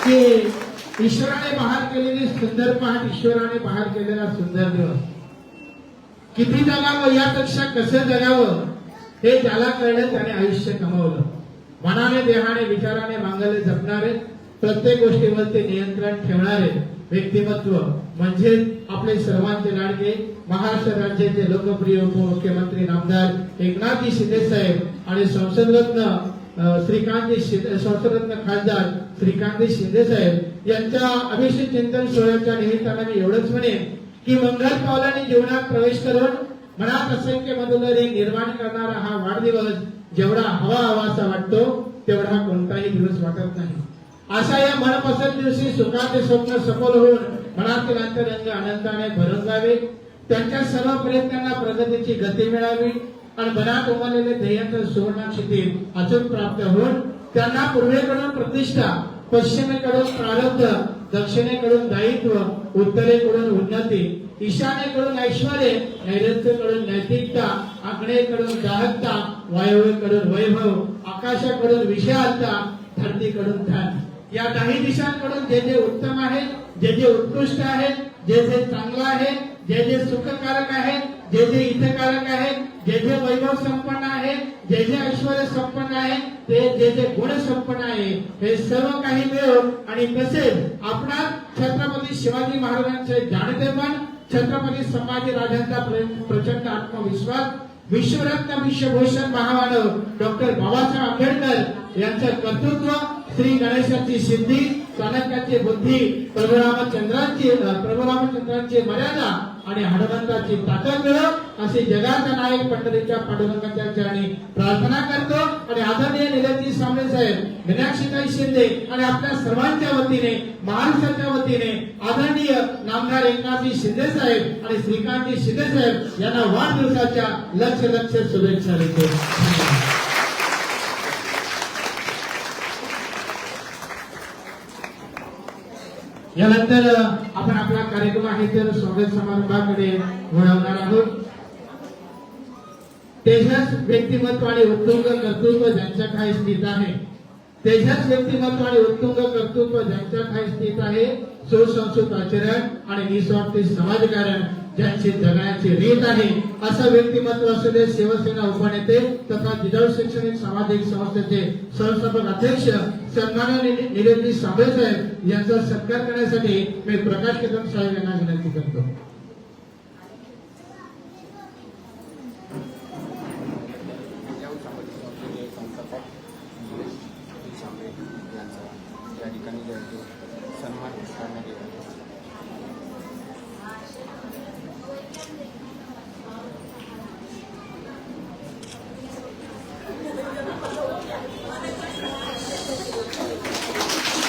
की ईश्वराने बहार केलेली सुंदर पहाट, ईश्वराने बहार केलेला सुंदर दिवस. किती जगावं, यापेक्षा कसं जगावं हे ज्याला कळलं त्याने आयुष्य कमावलं. मनाने, देहाने, विचाराने मांगल्य जपणारे, प्रत्येक गोष्टीवरती नियंत्रण ठेवणारे व्यक्तिमत्व म्हणजे आपले सर्वांचे लाडके महाराष्ट्र राज्याचे लोकप्रिय उपमुख्यमंत्री नामदार एकनाथजी शिंदे साहेब आणि संसदरत्न संसदरत्न खासदार श्रीकांतजी शिंदे साहेब यांच्या अभिषेक चिंतन सोहळ्याच्या निमित्ताने मी एवढंच म्हणेन की मंगल पावलाने जीवनात प्रवेश करून मनात असंख्य मधुलरी निर्माण करणारा हा वाढदिवस जेवढा हवासा वाटतो तेवढा कोणताही दिवस वाटत नाही. अशा या मनपसंत दिवशी सुखाचे स्वप्न सफल होऊन मनातील अंतरंग आनंदाने भरून जावे, त्यांच्या सर्व प्रयत्नांना प्रगतीची गती मिळावी आणि मनात उमललेले ध्येयांचं सुवर्णाक्षिती अचूक प्राप्त होऊन त्यांना पूर्वेकडून प्रतिष्ठा, पश्चिमेकडून प्रारब्ध, दक्षिणेकडून दायित्व, उत्तरेकडून उन्नती, ईशान्येकडून ऐश्वर्य, नैऋत्येकडून नैतिकता, आग्नेयेकडून दाहकता, वायव्येकडून वैभव, आकाशाकडून विशालता, धरतीकडून धन. या 10 दिशांकडून जे जे उत्तम आहे, जे जे उत्कृष्ट आहे, जे जे चांगलं आहे, जे जे सुखकारक आहे, जे जे हितकारक आहे, जे जे वैभव संपन्न आहे, जे जे ऐश्वर्य संपन्न आहे, ते जे जे गुण संपन्न आहे, हे सर्व काही मिळून आणि तसेच आपला छत्रपती शिवाजी महाराजांचे जाणतेपण, छत्रपती संभाजी राजांचा प्रचंड आत्मविश्वास, विश्वरत्न विश्वभूषण महामानव डॉक्टर बाबासाहेब आंबेडकर यांचं कर्तृत्व, श्री गणेशाची सिद्धी, चाणक्याची बुद्धी, प्रभू रामचंद्रांची मर्यादा आणि हनुमंताची ताकद मिळो अशी जगाचा नायक पंढरीच्या पांडुरंगाच्या चरणी प्रार्थना करतो. आणि आदरणीय निलंगी स्वामी साहेब, मीनाक्षीताई शिंदे आणि आपल्या सर्वांच्या वतीने, महाराष्ट्राच्या वतीने आदरणीय नामदार एकनाथजी शिंदे साहेब आणि श्रीकांतजी शिंदे साहेब यांना वाढदिवसाच्या लक्ष शुभेच्छा देतो. यानंतर आपण आपला कार्यक्रम आहे तर स्वागत समारंभाकडे वळवणार आहोत. तेजस व्यक्तिमत्व आणि उत्तुंग कर्तृत्व ज्यांच्या ठाई स्थित आहे, तेजस व्यक्तिमत्व आणि उत्तुंग कर्तृत्व ज्यांच्या ठाई स्थित आहे, सुसंस्कृत आचरण आणि निस्वार्थी समाजकारण ज्यांची जगण्याची रीत आहे, असं व्यक्तिमत्व असलेले शिवसेना उपनेते तथा जिजाऊ शैक्षणिक सामाजिक संस्थेचे संस्थापक अध्यक्ष सन्माननीय निलंगी स्वामी साहेब यांचा सत्कार करण्यासाठी मी प्रकाश कदम साहेब यांना विनंती करतो.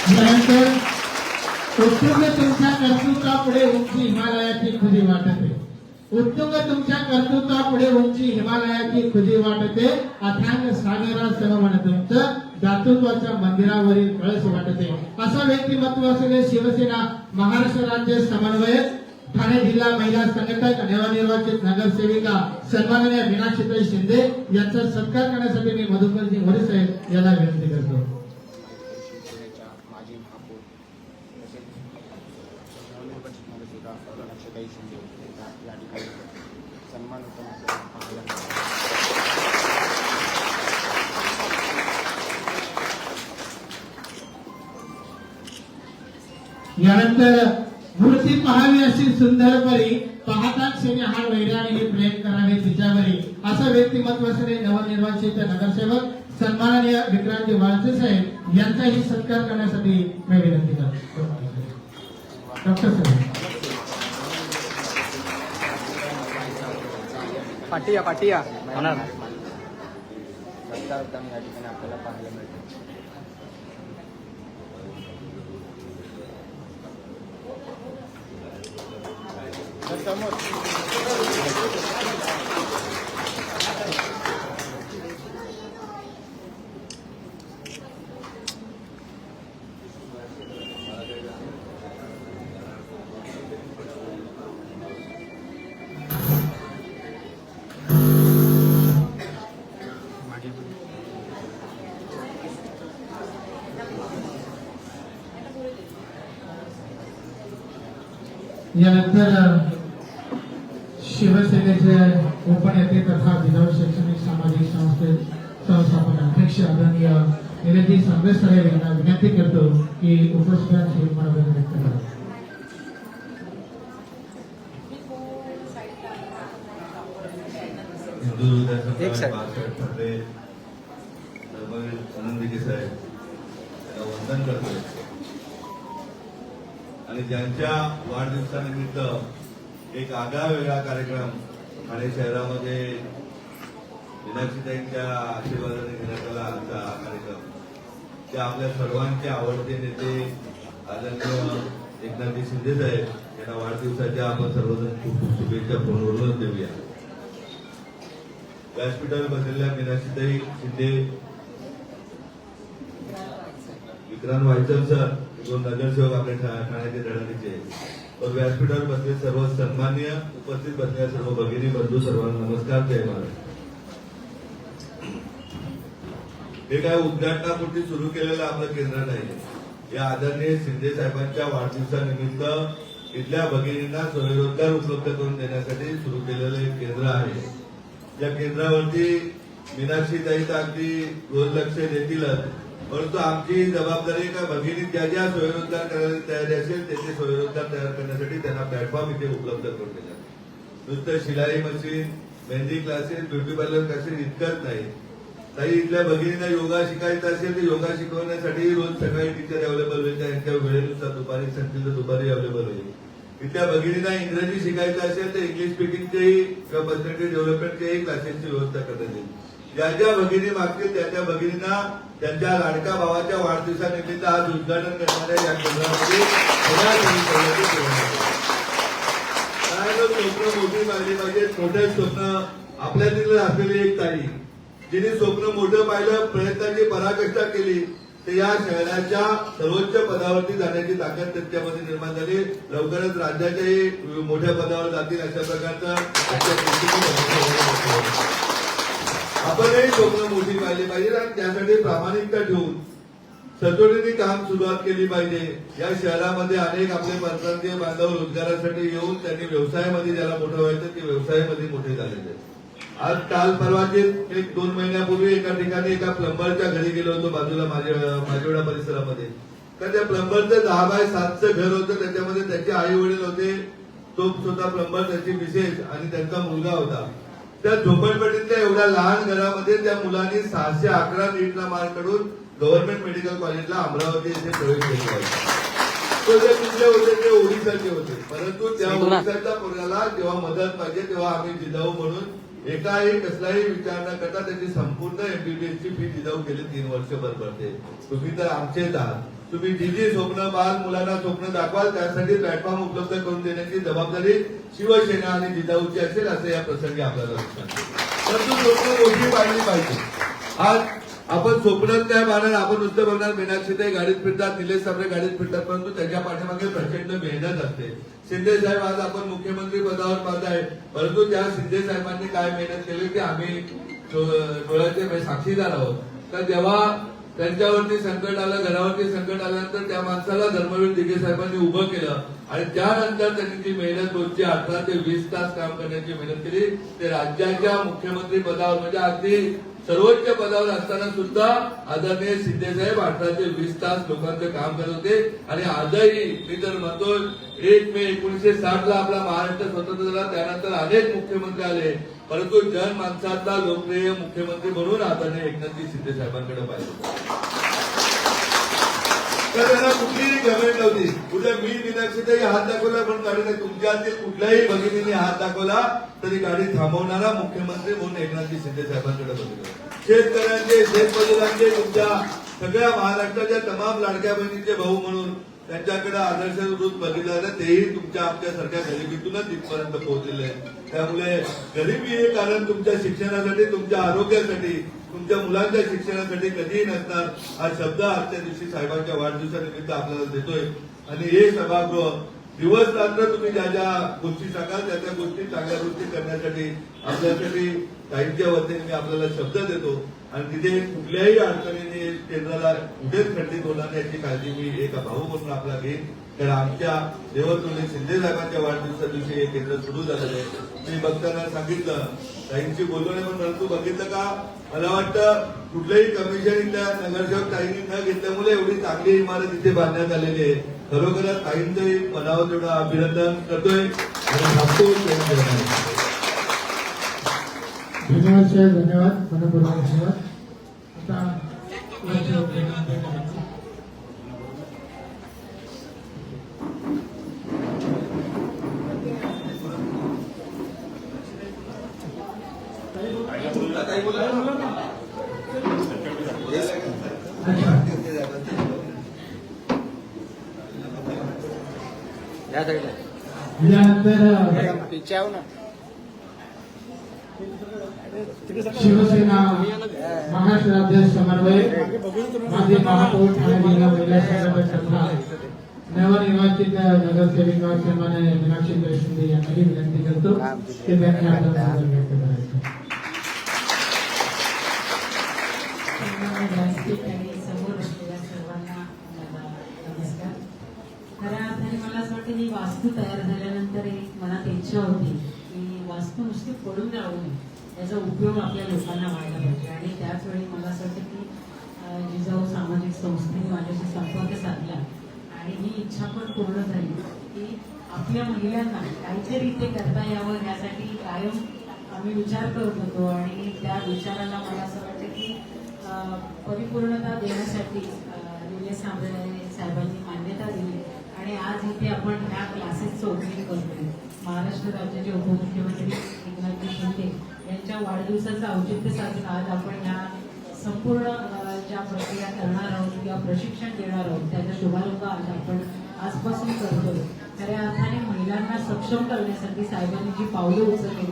त्यानंतर उत्तुंग तुमच्या कर्तृत्वापुढे उंची हिमालयाची खुदी वाटते, उत्तुंग तुमच्या कर्तृत्वापुढे उंची हिमालयाची खुदी वाटते, अथांग सागरा समवन तुमचं दातृत्वाच्या मंदिरावरील कळस वाटते. असं व्यक्तिमत्व असलेले शिवसेना महाराष्ट्र राज्य समन्वयक, ठाणे जिल्हा महिला संघटक, नवनिर्वाचित नगरसेविका सन्माननीय मीनाक्षीताई शिंदे यांचा सत्कार करण्यासाठी मी मधुकरजी मोरे साहेब यांना विनंती करतो. यानंतर मूर्ती पाहावी अशी सुंदर परी, पाहता क्षणी हा वैराने प्रेम करावे तिच्यावरी, असं व्यक्तिमत्व असलेले नवनिर्वाचित नगरसेवक सन्माननीय विक्रांतजी वाळसे साहेब यांचाही सत्कार करण्यासाठी मी विनंती करतो. डॉक्टर साहेब पाटिया होणार आपल्याला पाहायला मिळते. यानंतर शिवसेनेचे उपनेते तथा जिल्हा शैक्षणिक सामाजिक संस्थे संस्थापक अध्यक्ष आदरणीय निलेशजी सांगवेसर यांना विनंती करतो की उपस्थितांची मनोगत व्यक्त करा. हिंदू विद्यार्थी एक सेकंड. बाळासाहेब ठाकरे आनंदी साहेब त्यांना वंदन करतोय आणि ज्यांच्या वाढदिवसानिमित्त एक आगळा वेगळा कार्यक्रम ठाणे शहरामध्ये मीनाक्षीताईंच्या आशीर्वादाने घेण्यात आला. आजचा कार्यक्रम ते आपल्या सर्वांचे आवडते नेते आदरणीय एकनाथजी शिंदे साहेब यांना वाढदिवसाच्या आपण सर्वजण खूप खूप शुभेच्छा फोनवरूनच देऊया. व्यासपीठावर बसलेल्या मीनाक्षीताई शिंदे, विक्रांत व्हायचल सर, दोन नगरसेवक आपल्या ठाण्याचे धडाडीचे, तर व्यासपीठावर बसलेले सर्व सन्माननीय उपस्थित बसलेल्या सर्व भगिनी बंधू सर्वांना नमस्कार. जय महाराज. हे काय उद्घाटनापुरती सुरू केलेलं आपलं केंद्र नाही. या आदरणीय शिंदे साहेबांच्या वाढदिवसानिमित्त इथल्या भगिनींना स्वयंरोजगार उपलब्ध करून देण्यासाठी सुरू केलेलं एक केंद्र आहे. या केंद्रावरती मीनाक्षीताई तर अगदी रोज लक्ष देतीलच, परंतु आमची जबाबदारी का भगिनी ज्या ज्या स्वयंरोजगार करायला तयारी असेल त्याचे स्वयंरोजगार तयार करण्यासाठी त्यांना प्लॅटफॉर्म इथे उपलब्ध करून देणार. नुसतं शिलाई machine, mehndi classes, beauty parlour classes इतकंच नाही. ताई इथल्या भगिनींना योगा शिकायचा असेल तर योगा शिकवण्यासाठी रोज सकाळी टीचर अवेलेबल होईल. त्यांच्या वेळेनुसार दुपारी सांगतील तर दुपारी अवेलेबल होईल. इथल्या भगिनींना इंग्रजी शिकायचं असेल तर इंग्लिश स्पीकिंगचेही किंवा पर्सनॅलिटी डेव्हलपमेंटचेही क्लासेसची व्यवस्था करण्यात येईल. ज्या ज्या भगिनी मागतील त्या त्या भगिनींना त्यांच्या लाडका भावाच्या वाढदिवसानिमित्त आज उद्घाटन करणाऱ्या या केंद्रामध्ये काय स्वप्न मोठी मागली पाहिजे. मोठे स्वप्न आपल्यातील असलेली एक ताई जिने स्वप्न मोठं पाहिलं, प्रयत्नाची पराकाष्ठा केली, तर या शहराच्या सर्वोच्च पदावरती जाण्याची ताकद त्यांच्यामध्ये निर्माण झाली. लवकरच राज्याच्याही मोठ्या पदावर जातील अशा प्रकारचं आपणही स्वप्न मोठी पाहिली पाहिजे आणि त्यासाठी प्रामाणिकता ठेवून सचोटीने काम सुरुवात केली पाहिजे. या शहरामध्ये अनेक आपले परप्रांतीय बांधव रोजगारासाठी येऊन त्यांनी व्यवसायामध्ये ज्याला मोठं व्हायचं ते व्यवसायामध्ये मोठे झालेले. आज काल परवाचे 1-2 महिन्यापूर्वी एका ठिकाणी एका प्लंबरच्या घरी गेलो होतो बाजूला माझेवाडा परिसरामध्ये. तर त्या प्लंबरचं 10 बाय 7चं घर होतं. त्याच्यामध्ये त्याचे आई वडील होते, तो स्वतः प्लंबर, त्याची मिसेस आणि त्यांचा मुलगा होता. त्या झोपडपट्टीतल्या एवढ्या लहान घरामध्ये त्या मुलांनी 611 नीटला मार्क काढून गव्हर्नमेंट मेडिकल कॉलेजला अमरावती येथे प्रवेश केला होता. तो जे कुठले होते ते ओडिशाचे होते, परंतु त्या ओडिशाच्या पोराला जेव्हा मदत पाहिजे तेव्हा आम्ही जिजाऊ म्हणून एकाही कसलाही विचार न करता त्याची संपूर्ण एमबीबीएसची फी जिजाऊ गेले 3 वर्षभर भरते. तुम्ही तर आमचेच आहात. तुम्ही जी जी स्वप्न बाल मुलांना स्वप्न दाखवाल त्यासाठी प्लॅटफॉर्म उपलब्ध करून देण्याची जबाबदारी शिवसेना आणि जिजाऊची असेल असं या प्रसंगी आपल्याला लक्षात. परंतु स्वप्न मोठी पाडली पाहिजे. आज आपण स्वप्नात काय मानणार, आपण नुसतं बघणार मीनाक्षीताई गाडीत फिरतात, निलेश साबळे गाडीत फिरतात, परंतु त्याच्या पाठीमागे प्रचंड मेहनत असते. शिंदे साहेब आज आपण मुख्यमंत्री पदावर पाहताय, परंतु त्या शिंदे साहेबांनी काय मेहनत केली ते आम्ही डोळ्याचे साक्षीदार आहोत. तर जेव्हा त्यांच्यावरती संकट आलं, घरावरती संकट आल्यानंतर त्या माणसाला धर्मवीर दिघे साहेबांनी उभं केलं आणि त्यानंतर त्यांनी ती मेहनत रोजची 18 ते 20 तास काम करण्याची मेहनत केली. ते राज्याच्या मुख्यमंत्री पदावर म्हणजे अगदी सर्वोच्च पदावर असताना सुद्धा आदरणीय शिंदे साहेब 18 ते 20 तास लोकांचं काम करत होते. आणि आजही मी तर म्हणतो 1 मे 1960 ला आपला महाराष्ट्र स्वतंत्र झाला, त्यानंतर अनेक मुख्यमंत्री आले, परंतु जनमानसातला लोकप्रिय मुख्यमंत्री म्हणून आदरणीय एकनाथजी शिंदे साहेबांकडे पाहिजे. तर त्यांना कुठलीही गमेंट नव्हती. उद्या मी मीनाक्षीताई हात दाखवला पण गाडी नाही, तुमच्यातील कुठल्याही भगिनीने हात दाखवला तरी गाडी थांबवणारा मुख्यमंत्री म्हणून एकनाथजी शिंदे साहेबांकडे बघितलं. शेतकऱ्यांचे, शेतमजुरांचे, तुमच्या सगळ्या महाराष्ट्राच्या तमाम लाडक्या बहिणींचे भाऊ म्हणून त्यांच्याकडे आदर्श रूप बघितलं, तेही तुमच्या आमच्यासारख्या गरिबीतूनच इथपर्यंत पोहोचलेले आहे. त्यामुळे गरिबी हे कारण तुमच्या शिक्षणासाठी, तुमच्या आरोग्यासाठी, तुमच्या मुलांच्या शिक्षणासाठी कधीही नसणार. हा शब्द आजच्या दिवशी साहेबांच्या वाढदिवसानिमित्त आपल्याला देतोय. आणि हे सभागृह दिवस रात्र तुम्ही ज्या ज्या गोष्टी सांगाल त्या त्या गोष्टी चांगल्या गोष्टी करण्यासाठी आपल्यासाठी ताईंच्या वतीने मी आपल्याला शब्द देतो आणि तिथे कुठल्याही अडचणीने केंद्राला कुठेच खंडित होणार नाही याची काळजी मी एक भाऊ म्हणून आपला घेईन. तर आमच्या देवतुल्य शिंदे साहेबांच्या वाढदिवसा दिवशी हे केंद्र सुरू झालेलं आहे. मी बघताना सांगितलं, ताईंशी बोललो नाही पण परंतु बघितलं का मला वाटतं कुठलंही कमिशन इथल्या नगरसेवक ताईंनी न घेतल्यामुळे एवढी चांगली इमारत इथे बांधण्यात आलेली आहे. खरोखरच ताईंचंही मनावर तेवढं अभिनंदन करतोय आणि थांबतो. धन्यवाद साहेब, धन्यवाद, मनपूर्वक धन्यवाद. आता या साईडला यानंतर पिच्छे आहो ना. शिवसेना महाराष्ट्र राज्य समन्वयक माजी महापौर ठाणे जिल्हा महिला संघटना नवनिर्वाचित नगरसेविका सन्माननीय मीनाक्षी शिंदे यांनाही विनंती करतो की त्यांनी आपलं मत व्यक्त करायचं. व्यासपीठ आणि समोर असलेल्या सर्वांना नमस्कार. खऱ्या अर्थाने मला असं वाटतं ही वास्तू तयार झाल्यानंतर एक मनात इच्छा होती की वास्तू नुसती पडून राहू नये, त्याचा उपयोग आपल्या लोकांना व्हायला पाहिजे. आणि त्याच वेळी मला असं वाटतं की जिजाऊ सामाजिक संस्थेने माझ्याशी संपर्क साधला आणि ही इच्छा पण पूर्ण झाली की आपल्या महिलांना काहीतरी इथे करता यावं यासाठी कायम आम्ही विचार करत होतो. आणि त्या विचाराला मला असं वाटतं की परिपूर्णता देण्यासाठी निलेश साहेबांनी मान्यता दिली आणि आज इथे आपण ह्या क्लासेसचं ओपनिंग करतोय. महाराष्ट्र राज्याचे उपमुख्यमंत्री एकनाथ शिंदे यांच्या वाढदिवसाचं औचित्य साधून आज आपण ह्या संपूर्ण ज्या प्रक्रिया करणार आहोत किंवा प्रशिक्षण देणार आहोत त्याचा शुभारंभ आज आपण आजपासून करतोय. खऱ्या अर्थाने महिलांना सक्षम करण्यासाठी साहेबांनी जी पावलं उचलली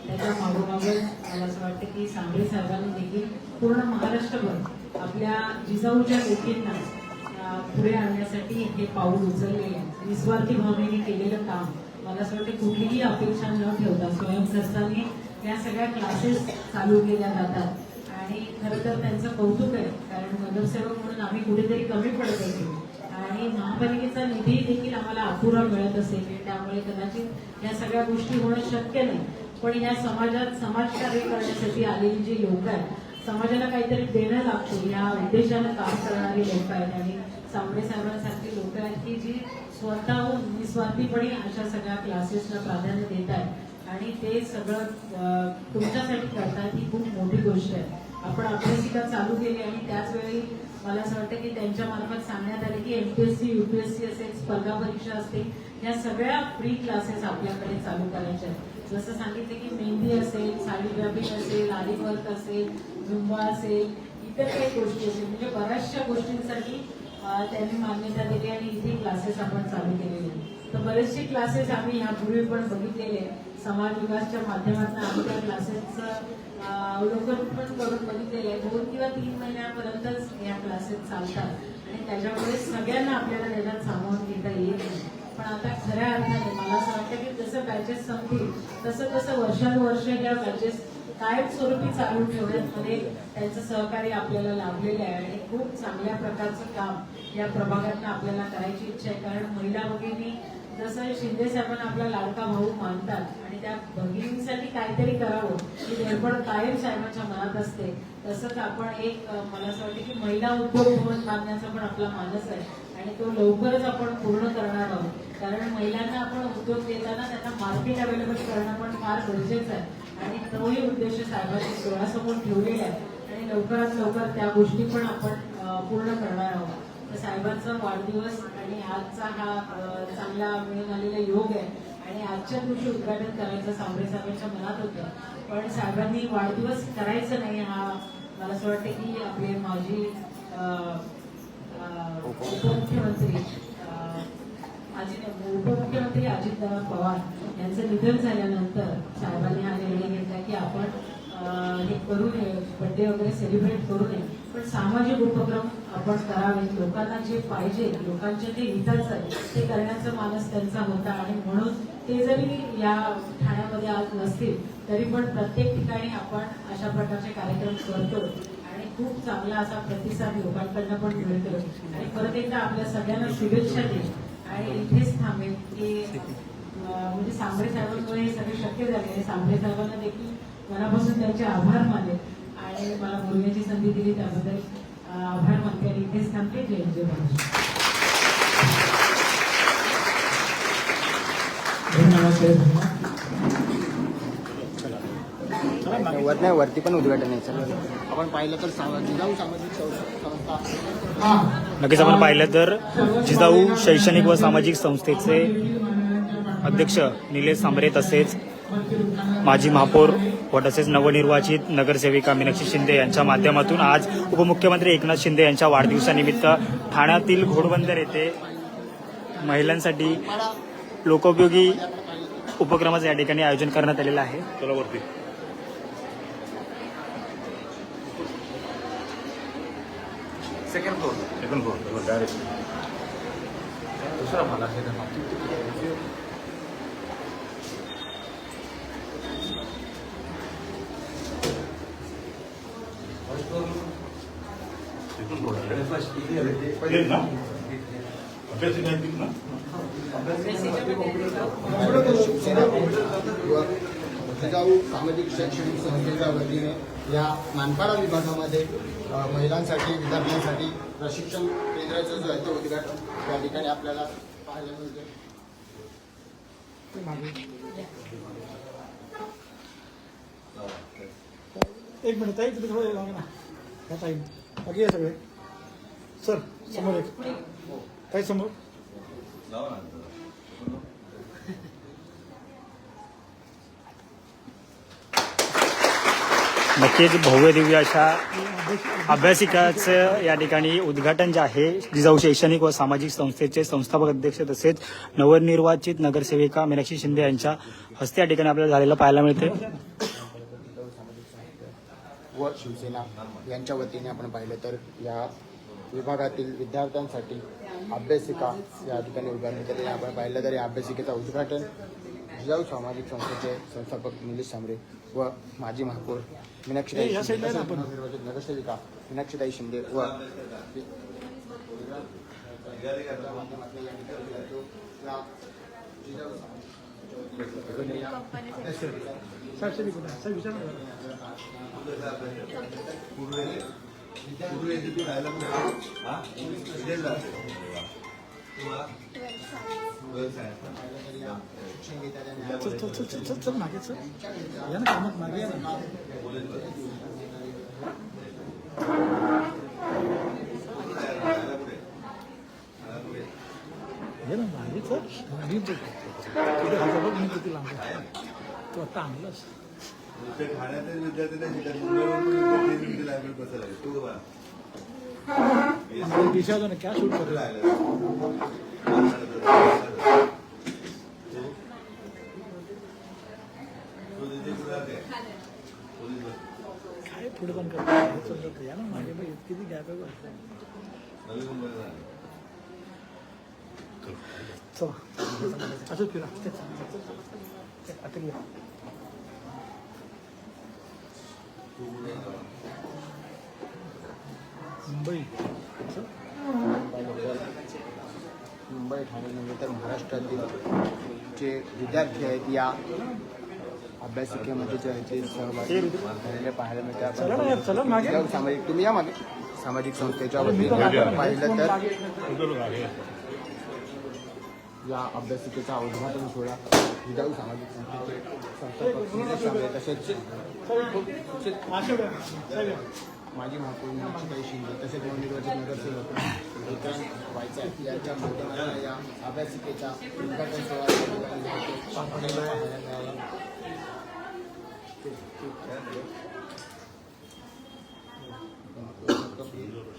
त्याच्या मागोमागं मला असं वाटतं की सांगळे साहेबांनी देखील पूर्ण महाराष्ट्रभर आपल्या जिजाऊच्या लेखींना पुढे आणण्यासाठी हे पाऊल उचललेले निस्वार्थी भावनेने केलेलं काम. मला असं वाटतं कुठलीही अपेक्षा न ठेवता स्वयंखर्चाने या सगळ्या क्लासेस चालू केल्या जातात आणि खरं तर त्यांचं कौतुक आहे. कारण नगरसेवक म्हणून आम्ही कुठेतरी कमी पडत असेल आणि महापालिकेचा निधी देखील आम्हाला अपुरा मिळत असेल, त्यामुळे कदाचित या सगळ्या गोष्टी होणं शक्य नाही. पण या समाजात समाजकार्य करण्यासाठी आलेली जी लोक आहेत, समाजाला काहीतरी देणं लागतो या उद्देशानं काम करणारी लोक आहेत आणि सांबळे साहेबांसारखी लोक आहेत की जी स्वतःहून निस्वार्थीपणे अशा सगळ्या क्लासेसला प्राधान्य देत आहेत आणि ते सगळं तुमच्यासाठी करतात. ही खूप मोठी गोष्ट आहे. आपण अभ्यासिका चालू केली आणि त्याच वेळी मला असं वाटतं की त्यांच्या मार्फत सांगण्यात आले की एमपीएससी यूपीएससी असेल, स्पर्धा परीक्षा असतील, या सगळ्या फ्री क्लासेस आपल्याकडे चालू करायच्या आहेत. जसं सांगितलं की मेहंदी असेल, साडी ग्राफिक असेल, आरी वर्क असेल, झुंबा असेल, इतर काही गोष्टी असेल, म्हणजे बऱ्याचशा गोष्टींसाठी त्यांनी मान्यता दिली आणि इथे क्लासेस आपण चालू केलेले आहेत. तर बरेचसे क्लासेस आम्ही यापूर्वी पण बघितलेले आहेत. समाज विकासच्या माध्यमातून आम्ही त्या क्लासेसचं अवलोकन पण करून बघितलेलं आहे. 2 किंवा 3 महिन्यापर्यंतच या क्लासेस चालतात आणि त्याच्यामुळे सगळ्यांना आपल्याला त्याच्यात सामावून घेता येत नाही. पण आता खऱ्या अर्थाने मला असं वाटतं की जसं बॅचेस संपतील तसं तसं वर्षानुवर्ष या बॅचेस कायमस्वरूपी चालू ठेवण्यामध्ये त्यांचं सहकार्य आपल्याला लाभलेलं आहे आणि खूप चांगल्या प्रकारचं काम या प्रभागातनं आपल्याला करायची इच्छा आहे. कारण महिला भगिनी जसं शिंदे साहेबांना आपला लाडका भाऊ मानतात आणि त्या भगिनींसाठी काहीतरी करावं ही धडपड कायम साहेबांच्या मनात असते. तसंच आपण एक मला असं वाटतं की महिला उद्योग भवन बांधण्याचा पण आपला मानस आहे आणि तो लवकरच आपण पूर्ण करणार आहोत. कारण महिलांना आपण उद्योग देताना त्यांना मार्केट अवेलेबल करणं पण फार गरजेचं आहे आणि तोही उद्देश साहेबांनी डोळ्यासमोर ठेवलेला आहे आणि लवकरात लवकर त्या गोष्टी पण आपण पूर्ण करणार आहोत. तर साहेबांचा वाढदिवस आणि आजचा हा चांगला मिळून आलेला योग आहे आणि आजच्या दिवशी उद्घाटन करायचं सांबळे साहेबांच्या मनात होतं. पण साहेबांनी वाढदिवस करायचं नाही हा मला असं वाटतं की आपले माजी उपमुख्यमंत्री अजितदादा पवार यांचं निधन झाल्यानंतर साहेबांनी हा निर्णय घेतला की आपण हे करू नये, बर्थडे वगैरे सेलिब्रेट करू नये, पण सामाजिक उपक्रम आपण करावे, लोकांना जे पाहिजे, लोकांच्या जे हिताचं आहे ते करण्याचा मानस त्यांचा होता. आणि म्हणून ते जरी या ठाण्यामध्ये आज नसतील तरी पण प्रत्येक ठिकाणी आपण अशा प्रकारचे कार्यक्रम करतो आणि खूप चांगला असा प्रतिसाद लोकांकडनं पण मिळतो. आणि परत एकदा आपल्या सगळ्यांना शुभेच्छा देईल आणि इथेच थांबेल की म्हणजे सांबरे साहेबांमुळे हे सगळे शक्य झाले. सांबरे साहेबांना देखील मनापासून त्यांचे आभार मानेल आणि मला बोलण्याची संधी दिली त्याबद्दल आभार मानते आणि इथेच थांबते. जय जय महाराष्ट्र. वर नाही, वरती पण उद्घाटन आहे सर. आपण पाहिलं तर जिजाऊ सामाजिक संस्था नक्कीच आपण पाहिलं तर जिजाऊ शैक्षणिक व सामाजिक संस्थेचे अध्यक्ष निलेश सांबरे तसेच माजी महापौर व तसेच नवनिर्वाचित नगरसेविका मीनाक्षी शिंदे यांच्या माध्यमातून आज उपमुख्यमंत्री एकनाथ शिंदे यांच्या वाढदिवसानिमित्त ठाण्यातील घोडबंदर येथे महिलांसाठी लोकोपयोगी उपक्रमाचं या ठिकाणी आयोजन करण्यात आलेलं आहे. सेकंड फ्लोर डायरेक्ट दुसरा मला जिजाऊ सामाजिक शैक्षणिक संस्थेच्या वतीने या मानपाडा विभागामध्ये महिलांसाठी विद्यार्थ्यांसाठी प्रशिक्षण केंद्राचं जो आहे ते उद्घाटन त्या ठिकाणी आपल्याला पाहायला मिळते. एक मिनिट ताई, तुम्ही थोडं लावा ना या ताई. बाकी आहे सगळे सर समोर एक ताई समोर. नक्कीच भव्य दिव्य अशा अभ्यासिकाचं या ठिकाणी उद्घाटन जे आहे जिजाऊ शैक्षणिक व सामाजिक संस्थेचे संस्थापक अध्यक्ष तसेच नवनिर्वाचित नगरसेविका मीनाक्षी शिंदे यांच्या हस्ते या ठिकाणी आपल्याला झालेलं पाहायला मिळते. व शिवसेना यांच्या वतीने आपण पाहिलं तर या विभागातील विद्यार्थ्यांसाठी अभ्यासिका या ठिकाणी उभारणी केली. आपण पाहिलं तर या अभ्यासिकेचं उद्घाटन जिजाऊ सामाजिक संस्थेचे संस्थापक निलेश सांबरे व माजी महापौर मीनाक्षीताई शिंदे नवनिर्वाचित नगरसेविका मीनाक्षीताई शिंदे व चल मागे सर या ना कामात मागे या ना. हे ना मागे सर मागे तुझे हजार मी किती लांब तू आता आणलंस ठाण्यातील विद्यार्थ्यांना शिकत मुंबईवरून लायब्ररी बसायला लागेल. तू बा दिशा जो ना क्या शूट कर रहा है. काय पुढे पण करतो या ना मागे बाई किती गॅप आहे बघ. नवी मुंबईला चला असं फिरा आता घ्या. मुंबई ठाणे नव्हे तर महाराष्ट्रातील जे विद्यार्थी आहेत या अभ्यासिकेमध्ये जे आहे ते सहभागी झालेले पाहायला मिळते. आपण जिजाऊ सामाजिक तुम्ही या मागे सामाजिक संस्थेच्या वतीने आपण पाहिलं तर या अभ्यासिकेचा उद्घाटन सोहळा जिजाऊ सामाजिक संस्थेचे संस्थापक निलेश सांबरे तसेच माजी महापौर मीनाक्षीताई शिंदे तसेच नवनिर्वाचित नगरसेवक विक्रांत वायचाळ यांच्या माध्यमातून या अभ्यासिकेचा उद्घाटन सोहळा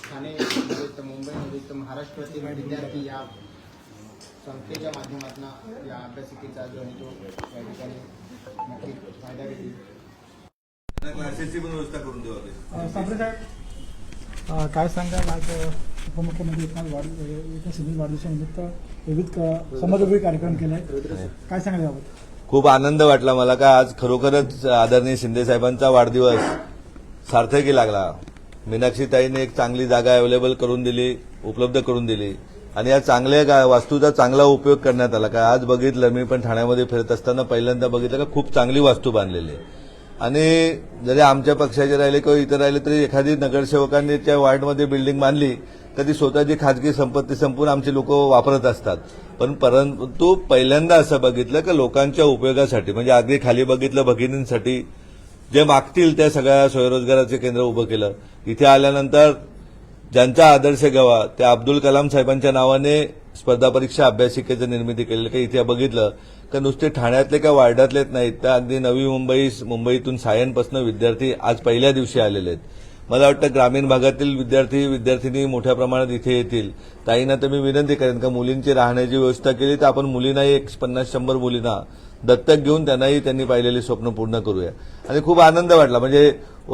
ठाणे नव्हे तर मुंबई नव्हे तर महाराष्ट्रातील विद्यार्थी या संस्थेच्या माध्यमातून या अभ्यासिकेचा जो आहे तो या ठिकाणी नक्की फायदा घेतील. क्लासेसची पण व्यवस्था करून देऊ. सांबरे साहेब काय सांगाल आज उपमुख्यमंत्री एकनाथ शिंदे वाढदिवसानिमित्त विविध समाजोपयोगी कार्यक्रम केले काय सांगाल याबाबत? खूप आनंद वाटला मला का आज खरोखरच आदरणीय शिंदे साहेबांचा वाढदिवस सार्थकी लागला. मीनाक्षीताईने एक चांगली जागा अवेलेबल करून दिली, उपलब्ध करून दिली आणि या चांगल्या वास्तूचा चांगला उपयोग करण्यात आला. का आज बघितलं, मी पण ठाण्यामध्ये फिरत असताना पहिल्यांदा बघितलं का खूप चांगली वास्तू बांधलेली आहे. आणि जरी आमच्या पक्षाचे राहिले किंवा इतर राहिले तरी एखादी नगरसेवकांनी त्या वार्डमध्ये बिल्डिंग बांधली तर ती स्वतःची खाजगी संपत्ती संपून आमची लोक वापरत असतात. परंतु पहिल्यांदा असं बघितलं की लोकांच्या उपयोगासाठी, म्हणजे अगदी खाली बघितलं भगिनींसाठी जे मागतील त्या सगळ्या स्वयंरोजगाराचे केंद्र उभं केलं. इथे आल्यानंतर ज्यांचा आदर्श घ्यावा त्या अब्दुल कलाम साहेबांच्या नावाने स्पर्धा परीक्षा अभ्यासिकेचं निर्मिती केलेलं. की इथे बघितलं का नुसते ठाण्यातले का वार्डातलेच नाहीत तर अगदी नवी मुंबईतून सायनपासून विद्यार्थी आज पहिल्या दिवशी आलेले आहेत. मला वाटतं ग्रामीण भागातील विद्यार्थी मोठ्या प्रमाणात इथे येतील. ताईंना तर मी विनंती करेन का मुलींची राहण्याची व्यवस्था केली तर आपण मुलींनाही एक 50-100 मुलींना दत्तक घेऊन त्यांनी पाहिलेली स्वप्न पूर्ण करूया. आणि खूप आनंद वाटला. म्हणजे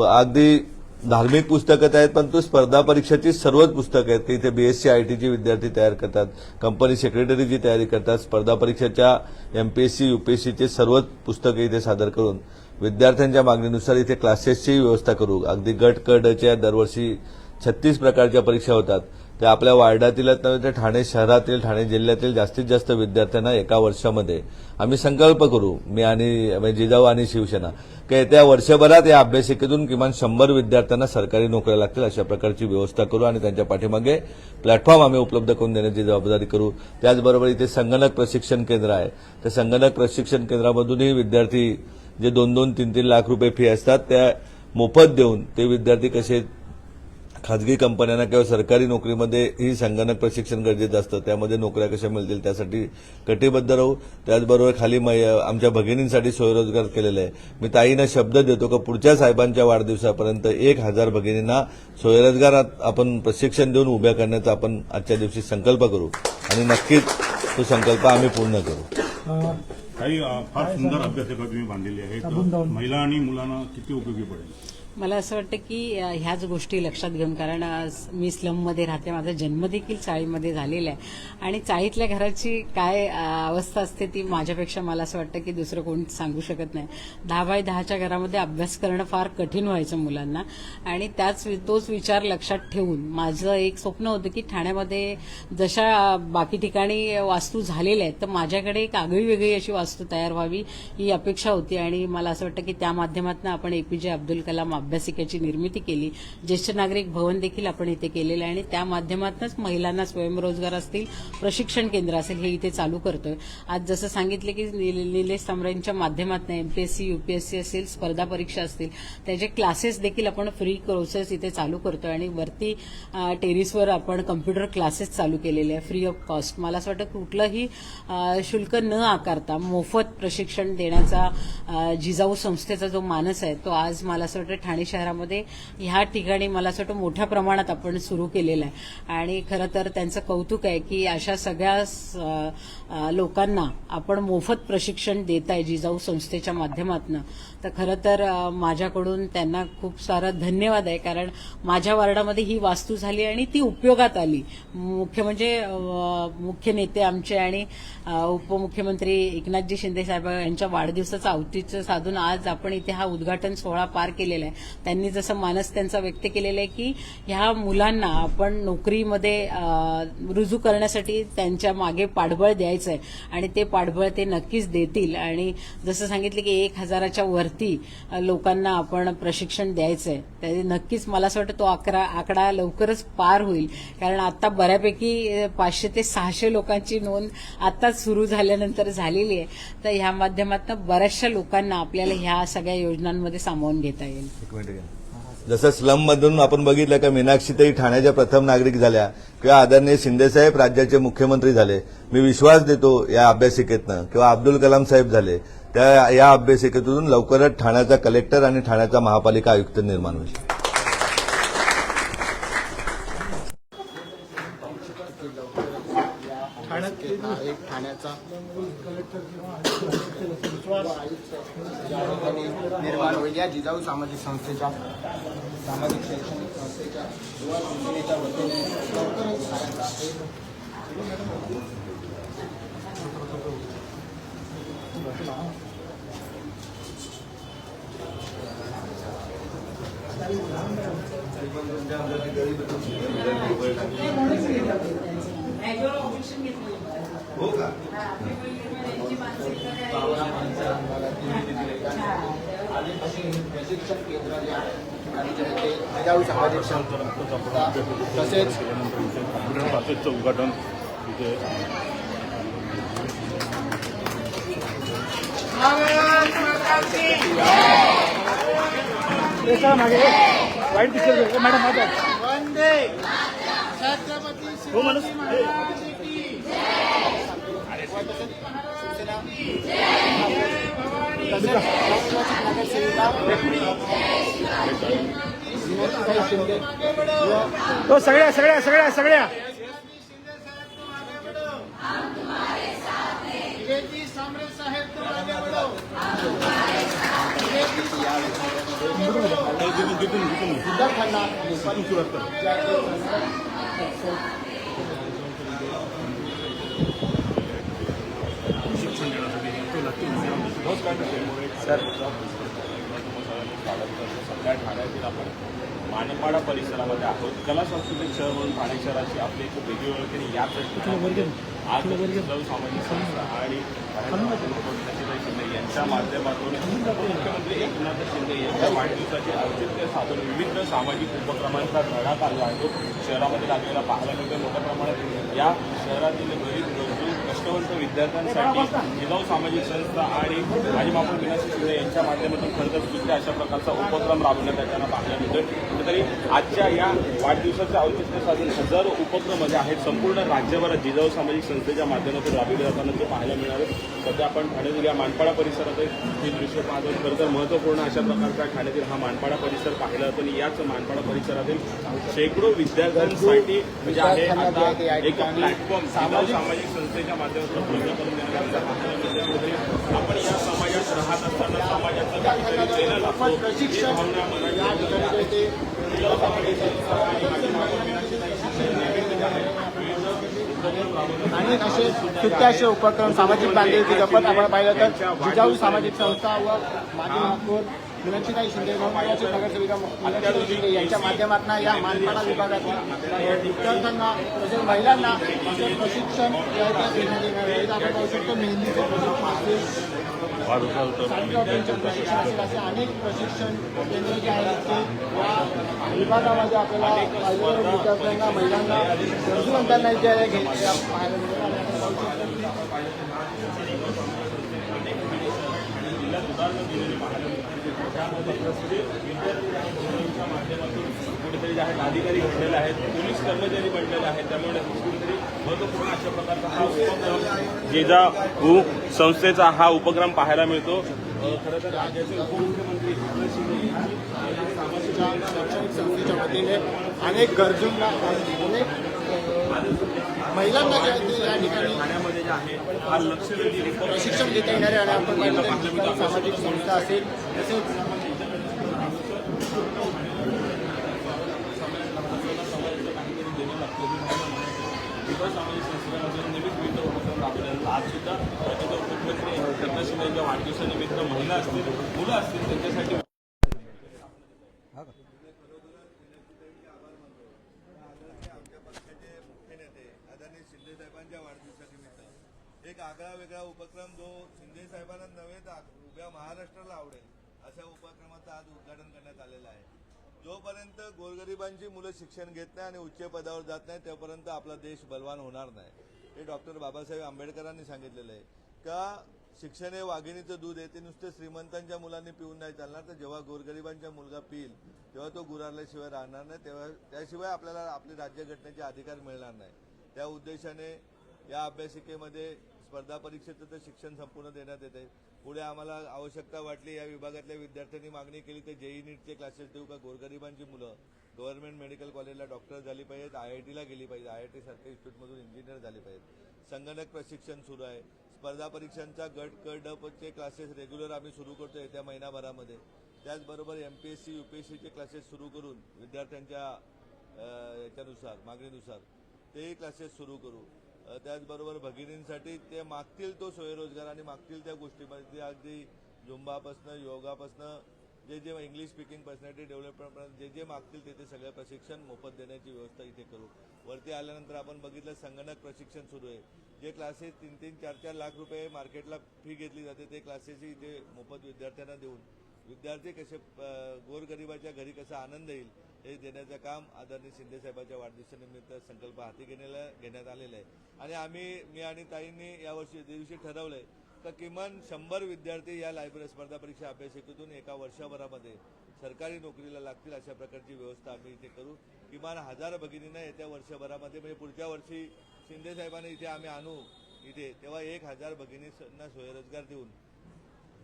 अगदी धार्मिक पुस्तकं आहेत पण तो स्पर्धा परीक्षाची सर्वच पुस्तकं आहेत की इथे बीएससी आयटीची विद्यार्थी तयार करतात, कंपनी सेक्रेटरीची तयारी करतात, स्पर्धा परीक्षेच्या एमपीएससी यूपीएससीचे सर्वच पुस्तकं इथे सादर करून विद्यार्थ्यांच्या मागणीनुसार इथे क्लासेसची व्यवस्था करू. अगदी गट कडच्या दरवर्षी 36 प्रकारच्या परीक्षा होतात. त्या आपल्या वार्डातीलच नव्हे तर ठाणे शहरातील, ठाणे जिल्ह्यातील जास्तीत जास्त विद्यार्थ्यांना एका वर्षामध्ये आम्ही संकल्प करू, मी आणि जिजाऊ आणि शिवसेना, की येत्या वर्षभरात या अभ्यासिकेतून किमान 100 विद्यार्थ्यांना सरकारी नोकऱ्या लागतील अशा प्रकारची व्यवस्था करू आणि त्यांच्या पाठीमागे प्लॅटफॉर्म आम्ही उपलब्ध करून देण्याची जबाबदारी करू. त्याचबरोबर इथे संगणक प्रशिक्षण केंद्र आहे. त्या संगणक प्रशिक्षण केंद्रामधूनही विद्यार्थी जे 2-2, 3-3 लाख रुपये फी असतात त्या मोफत देऊन ते विद्यार्थी कसे खाजगी कंपन्यांना किंवा सरकारी नोकरीमध्ये ही संगणक प्रशिक्षण गरजेचं असतं, त्यामध्ये नोकऱ्या कशा मिळतील त्यासाठी कटिबद्ध राहू. त्याचबरोबर खाली आमच्या भगिनींसाठी स्वयंरोजगार केलेला आहे. मी ताईंना शब्द देतो की पुढच्या साहेबांच्या वाढदिवसापर्यंत 1000 भगिनींना स्वयंरोजगारात आपण प्रशिक्षण देऊन उभ्या करण्याचा आपण आजच्या दिवशी संकल्प करू आणि नक्कीच तो संकल्प आम्ही पूर्ण करू. काही फार सुंदर अभ्यासिका तुम्ही बांधलेली आहेत. महिला आणि मुलांना किती उपयोगी पडेल? मला असं वाटतं की ह्याच गोष्टी लक्षात घेऊन, कारण मी स्लममध्ये राहते, माझा जन्म देखील चाळीमध्ये झालेला आहे आणि चाळीतल्या घराची काय अवस्था असते ती माझ्यापेक्षा मला असं वाटतं की दुसरं कोणी सांगू शकत नाही. 10x10च्या घरामध्ये अभ्यास करणं फार कठीण व्हायचं मुलांना आणि तोच विचार लक्षात ठेवून माझं एक स्वप्न होतं की ठाण्यामध्ये जशा बाकी ठिकाणी वास्तू झालेल्या आहेत तर माझ्याकडे एक आगळी वेगळी अशी वास्तू तयार व्हावी ही अपेक्षा होती. आणि मला असं वाटतं की त्या माध्यमातून आपण एपीजे अब्दुल कलाम अभ्यासिकेची निर्मिती केली. ज्येष्ठ नागरिक भवन देखील आपण इथे केलेलं आहे आणि त्या माध्यमातूनच महिलांना स्वयंरोजगार असतील, प्रशिक्षण केंद्र असेल हे इथे चालू करतोय. आज जसं सांगितलं की निलेश तांबरेंच्या माध्यमातून एमपीएससी यूपीएससी असेल, स्पर्धा परीक्षा असतील त्याचे क्लासेस देखील आपण फ्री कोर्सेस इथे चालू करतोय आणि वरती टेरिसवर आपण कम्प्युटर क्लासेस चालू केलेले आहे फ्री ऑफ कॉस्ट. मला असं वाटतं कुठलंही शुल्क न आकारता मोफत प्रशिक्षण देण्याचा जिजाऊ संस्थेचा जो मानस आहे तो आज मला असं वाटतं ठाणे शहरामध्ये ह्या ठिकाणी मला असं वाटतं मोठ्या प्रमाणात आपण सुरू केलेलं आहे. आणि खरं तर त्यांचं कौतुक आहे की अशा सगळ्या लोकांना आपण मोफत प्रशिक्षण देत आहे जिजाऊ संस्थेच्या माध्यमातून. तर खरं तर माझ्याकडून त्यांना खूप सारा धन्यवाद आहे, कारण माझ्या वार्डामध्ये ही वास्तू झाली आणि ती उपयोगात आली. मुख्य नेते आमचे आणि उपमुख्यमंत्री एकनाथजी शिंदे साहेब यांच्या वाढदिवसाचं औचित्य साधून आज आपण इथे हा उद्घाटन सोहळा पार केलेला आहे. त्यांनी जसं मानस त्यांचा व्यक्त केलेलं आहे की ह्या मुलांना आपण नोकरीमध्ये रुजू करण्यासाठी त्यांच्या मागे पाठबळ द्यायचं आहे आणि ते पाठबळ ते नक्कीच देतील. आणि जसं सांगितलं की 1000च्या वरती लोकांना आपण प्रशिक्षण द्यायचं आहे, ते नक्कीच मला असं वाटतं तो आकडा लवकरच पार होईल. कारण आता बऱ्यापैकी 500 ते 600 लोकांची नोंद आताच सुरू झाल्यानंतर झालेली आहे. तर ह्या माध्यमातून बऱ्याचशा लोकांना आपल्याला ह्या सगळ्या योजनांमध्ये सामावून घेता येईल. जसं स्लम मधून आपण बघितलं का मीनाक्षीताई ठाण्याच्या प्रथम नागरिक झाल्या किंवा आदरणीय शिंदेसाहेब राज्याचे मुख्यमंत्री झाले. मी विश्वास देतो या अभ्यासिकेतनं किंवा अब्दुल कलाम साहेब झाले त्या या अभ्यासिकेतून लवकरच ठाण्याचा कलेक्टर आणि ठाण्याचा महापालिका आयुक्त निर्माण होईल. अभ्यासिकेचा एक ठाण्याचा कलेक्टर किंवा विश्वास या ठिकाणी निर्माण होईल. या जिजाऊ सामाजिक संस्थेच्या सामाजिक शैक्षणिक संस्थेच्या युवा संघटनेच्या वतीने लवकरच ठाण्याचा Regular objection घेतलं. हो का? त्यांची मानसिकता प्रशिक्षण केंद्र या ठिकाणी जे आहे ते जिजाऊ सामाजिक संस्था तसेच कॉम्प्युटर उद्घाटन इथे मागे वाईट पिक्चर मॅडम माझा वंदे छत्रपती शिवाजी महाराज की नगरसेविका शिंदे तो सगळ्या सगळ्या सगळ्या सगळ्या शिंदे साहेब तुम आगे बढ़ो, हम तुम्हारे साथ हैं. विजयजी सामरे साहेब तुम आगे बढ़ो, विजयजी सामरे साहेब तुम आगे बढ़ो. विद्यार्थ्यांना सध्या ठाण्यातील आपण मानपाडा परिसरामध्ये आहोत. कला सांस्कृतिक शहर म्हणून ठाणे शहराची आपली एक वेगळी ओळख आहे. याच ठिकाणी आज जिजाऊ सामाजिक संस्था आणि नशिताई शिंदे यांच्या माध्यमातून उपमुख्यमंत्री एकनाथ शिंदे यांच्या वाढदिवसाचे औचित्य साधून विविध सामाजिक उपक्रमांचा धडा चालू आहे. तो शहरामध्ये लागलेला पाहायला मिळतो. मोठ्या प्रमाणात या शहरातील गरीब गरजू कष्टवंत विद्यार्थ्यांसाठी जिजाऊ सामाजिक संस्था आणि माजी महापौर मीनाक्षी शिंदे यांच्या माध्यमातून खरं तर सुद्धा अशा प्रकारचा उपक्रम राबवण्यात येताना पाहायला मिळतोय. कुठेतरी आजच्या या वाढदिवसाचे औचित्य साधून हजारो उपक्रम जे आहेत संपूर्ण राज्यभरात जिजाऊ सामाजिक संस्थेच्या माध्यमातून राबविले जाताना ते पाहायला मिळाले. सध्या आपण ठाण्यातील या मानपाडा परिसरात हे दृश्य पाहतो. खरं तर महत्त्वपूर्ण अशा प्रकारचा ठाण्यातील हा मानपाडा परिसर पाहिला जातो आणि याच मानपाडा परिसरातील शेकडो विद्यार्थ्यांसाठी म्हणजे आहे आता एक प्लॅटफॉर्म जिजाऊ सामाजिक संस्थेच्या माध्यमातून उपलब्ध करून देण्यात आला. आपण या समाजात राहत असताना समाजाचं काहीतरी केलं लागतो ही भावना मनात जिजाऊ सामाजिक संस्था आणि माजी महापौर मीनाक्षीताई शिंदे नेहमीच जे आहे अनेक असे सुट्टे असे उपक्रम सामाजिक बांधिलकी जपत आपण पाहिलं तर जिजाऊ सामाजिक संस्था व माजी महापौर मीनाक्षीताई शिंदे नवनिर्वाचित नगरसेविका मीनाक्षीताई शिंदे यांच्या माध्यमातून या मानपाडा विभागातील विद्यार्थ्यांना तसेच महिलांना असे प्रशिक्षण देण्यात येणार आहे. आपण पाहू शकतो मेहंदीचे प्रशिक्षण असेल, सायकलचे प्रशिक्षण असेल, असे अनेक प्रशिक्षण केंद्र जे आहेत ते या विभागामध्ये आपल्याला विद्यार्थ्यांना महिलांना गरजूवंतांना जे आहे पाहायला मिळेल. माध्यमातून कुठेतरी जे आहेत अधिकारी घडलेले आहेत, पोलीस कर्मचारी बनलेले आहेत. त्यामुळे कुठेतरी महत्त्वपूर्ण अशा प्रकारचा हा उपक्रम जिजाऊ संस्थेचा हा उपक्रम पाहायला मिळतो. खरं तर राज्याचे उपमुख्यमंत्री एकनाथ शिंदे यांनी सामाजिक शैक्षणिक संस्थेच्या वतीने अनेक गरजूंना अनेक महिलांना जे आहे ते या ठिकाणी ठाण्यामध्ये जे आहे हा लक्ष वेधी प्रशिक्षण देता येणारे आणि आपण पाहिलं तर जिजाऊ सामाजिक संस्था असेल तसेच सामाजिक संस्थेमध्ये नेहमीच विविध उपक्रम राबवले. आज सुद्धा राज्याचे उपमुख्यमंत्री एकनाथ शिंदे यांच्या वाढदिवसानिमित्त महिला असतील, मुलं असतील त्यांच्यासाठी आदरणीय शिंदे साहेबांच्या वाढदिवसानिमित्त एक आगळा वेगळा उपक्रम जो शिंदे साहेबांना नव्हे तर उभ्या महाराष्ट्राला आवडेल अशा उपक्रमाचं आज उद्घाटन करण्यात आलेलं आहे. जोपर्यंत गोरगरिबांची मुलं शिक्षण घेत नाही आणि उच्च पदावर जात नाही तोपर्यंत आपला देश बलवान होणार नाही. हे डॉक्टर बाबासाहेब आंबेडकरांनी सांगितलेलं आहे का शिक्षण हे वाघिणीचं दूध आहे. ते नुसते श्रीमंतांच्या मुलांनी पिऊन नाही चालणार, तर जेव्हा गोरगरिबांचा मुलगा पिईल तेव्हा तो गुरारल्याशिवाय राहणार नाही, तेव्हा त्याशिवाय आपल्याला आपली राज्यघटनेचे अधिकार मिळणार नाही. त्या उद्देशाने या अभ्यासिकेमध्ये स्पर्धा परीक्षेचं तर शिक्षण संपूर्ण देण्यात येते. पुढे आम्हाला आवश्यकता वाटली या विभागातल्या विद्यार्थ्यांनी मागणी केली तर जेई नीटचे क्लासेस देऊ का. गोरगरिबांची मुलं गव्हर्नमेंट मेडिकल कॉलेजला डॉक्टर झाली पाहिजेत, IIT ला गेली पाहिजे, IIT सारख्या इन्स्टिट्यूटमधून इंजिनियर झाली पाहिजेत. संगणक प्रशिक्षण सुरू आहे. स्पर्धा परीक्षांचा गट क ड चे क्लासेस रेग्युलर आम्ही सुरू करतो येत्या महिनाभरामध्ये. त्याचबरोबर MPSC UPSCचे क्लासेस सुरू करून विद्यार्थ्यांच्या याच्यानुसार मागणीनुसार तेही क्लासेस सुरू करू. त्याचबरोबर भगिनींसाठी ते मागतील तो स्वयंरोजगार आणि मागतील त्या गोष्टीमध्ये अगदी झुंबापासनं योगापासनं जे इंग्लिश स्पीकिंग पर्सनॅलिटी डेव्हलपमेंट जे मागतील ते सगळं प्रशिक्षण मोफत देण्याची व्यवस्था इथे करू. वरती आल्यानंतर आपण बघितलं संगणक प्रशिक्षण सुरू आहे. जे क्लासेस 3-3, 4-4 लाख रुपये मार्केटला फी घेतली जाते ते क्लासेसही इथे मोफत विद्यार्थ्यांना देऊन विद्यार्थी कसे गोरगरिबाच्या घरी कसा आनंद येईल हे देण्याचं काम आदरणीय शिंदे साहेबांच्या वाढदिवसानिमित्त संकल्प हाती घेण्यात आलेला आहे. आणि मी आणि ताईंनी यावर्षी दिवशी ठरवलंय तर किमान 100 विद्यार्थी या लायब्ररी स्पर्धा परीक्षा अभ्यासिकेतून एका वर्षभरामध्ये सरकारी नोकरीला लागतील अशा प्रकारची व्यवस्था आम्ही इथे करू. किमान 1000 भगिनींना येत्या वर्षभरामध्ये म्हणजे पुढच्या वर्षी शिंदे साहेबांना इथे आम्ही आणू इथे तेव्हा 1000 भगिनींना स्वयंरोजगार देऊन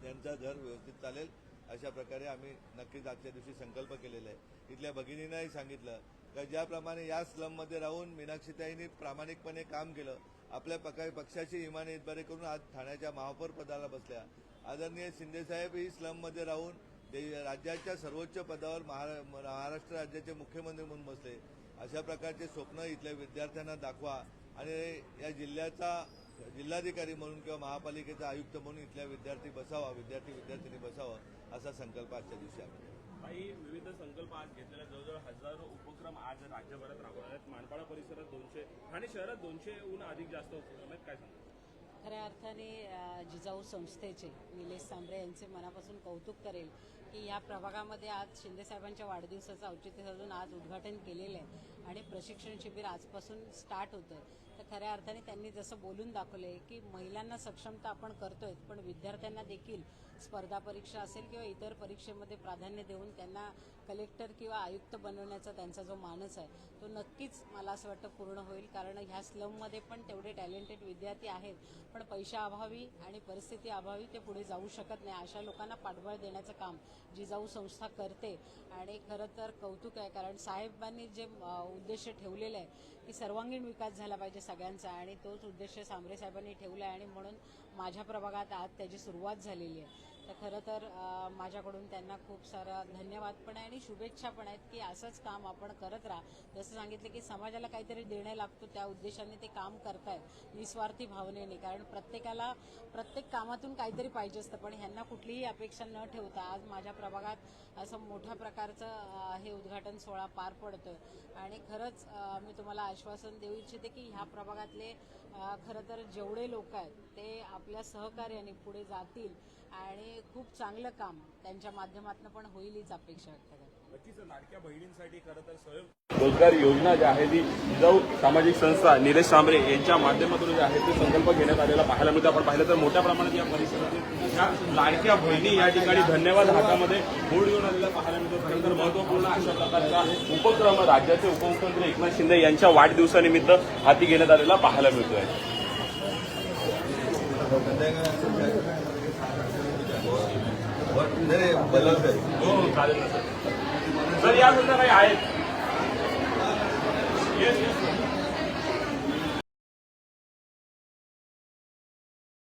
त्यांचं घर व्यवस्थित चालेल अशा प्रकारे आम्ही नक्कीच आजच्या दिवशी संकल्प केलेला आहे. इथल्या भगिनींनाही सांगितलं का ज्याप्रमाणे या स्लममध्ये राहून मीनाक्षीताईंनी प्रामाणिकपणे काम केलं, आपल्या पक्षाची इमानी इतबारे करून आज ठाण्याच्या महापौर पदाला बसल्या. आदरणीय शिंदेसाहेब ही स्लममध्ये राहून राज्याच्या सर्वोच्च पदावर महाराष्ट्र राज्याचे मुख्यमंत्री म्हणून बसले. अशा प्रकारचे स्वप्न इथल्या विद्यार्थ्यांना दाखवा आणि या जिल्ह्याचा जिल्हाधिकारी म्हणून किंवा महापालिकेचा आयुक्त म्हणून इथल्या विद्यार्थी विद्यार्थिनी बसावं असा संकल्प आजच्या दिवशी आहे. काही विविध संकल्प आज घेतलेल्या जवळजवळ हजारो उपक्रम आज राज्यभरात राबवणार आहेत. मानपाडा परिसरात 200, ठाणे शहरात 200हून अधिक जास्त उपक्रम आहेत. काय सांगा? खऱ्या अर्थाने जिजाऊ संस्थेचे निलेश सांबरे यांचे मनापासून कौतुक करेल की या प्रभागामध्ये आज शिंदेसाहेबांच्या वाढदिवसाचं औचित्य साधून आज उद्घाटन केलेलं आहे आणि प्रशिक्षण शिबिर आजपासून स्टार्ट होतं आहे. तर खऱ्या अर्थाने त्यांनी जसं बोलून दाखवलं आहे की महिलांना सक्षमता आपण करतोय पण विद्यार्थ्यांना देखील स्पर्धा परीक्षा असेल किंवा इतर परीक्षेमध्ये प्राधान्य देऊन त्यांना कलेक्टर किंवा आयुक्त बनवण्याचा त्यांचा जो मानस आहे तो नक्कीच मला असं वाटतं पूर्ण होईल. कारण ह्या स्लममध्ये पण तेवढे टॅलेंटेड विद्यार्थी आहेत पण पैशाअभावी आणि परिस्थिती अभावी ते पुढे जाऊ शकत नाही. अशा लोकांना पाठबळ देण्याचं काम जिजाऊ संस्था करते आणि खरं तर कौतुक आहे. कारण साहेबांनी जे उद्देश ठेवलेले आहे की सर्वांगीण विकास झाला पाहिजे सगळ्यांचा आणि तोच उद्देश सांबरे साहेबांनी ठेवला आहे आणि म्हणून माझ्या प्रभागात आज त्याची सुरुवात झालेली आहे. तर खरं तर माझ्याकडून त्यांना खूप सारा धन्यवाद पण आहे आणि शुभेच्छा पण आहेत की असंच काम आपण करत राहा. जसं सांगितलं की समाजाला काहीतरी देणं लागतो त्या उद्देशाने ते काम करतायत निस्वार्थी भावनेने. कारण प्रत्येकाला प्रत्येक कामातून काहीतरी पाहिजे असतं पण ह्यांना कुठलीही अपेक्षा न ठेवता आज माझ्या प्रभागात असं मोठ्या प्रकारचं हे उद्घाटन सोहळा पार पडतोय आणि खरंच मी तुम्हाला आश्वासन देऊ इच्छिते की ह्या प्रभागातले खरं तर जेवढे लोक आहेत ते आपल्या सहकार्याने पुढे जातील आणि खूप चांगलं काम त्यांच्या माध्यमातून पण होईल हीच अपेक्षा व्यक्त करते. नक्कीच लाडक्या बहिणींसाठी खरं तर स्वयंरोजगार योजना जी आहे ती जिजाऊ सामाजिक संस्था निलेश सांबरे यांच्या माध्यमातून जे आहे ते संकल्प घेण्यात आलेला पाहायला मिळतो. आपण पाहिलं तर मोठ्या प्रमाणात या परिसरातील या लाडक्या बहिणी या ठिकाणी धन्यवाद हातामध्ये बोर्ड घेऊन आलेला पाहायला मिळतो. खरं तर महत्वपूर्ण अशा प्रकारचा उपक्रम राज्याचे उपमुख्यमंत्री एकनाथ शिंदे यांच्या वाढदिवसानिमित्त हाती घेण्यात आलेला पाहायला मिळतोय. हो चालेल ना सर. सर या सुद्धा काही आहेत. Yes yes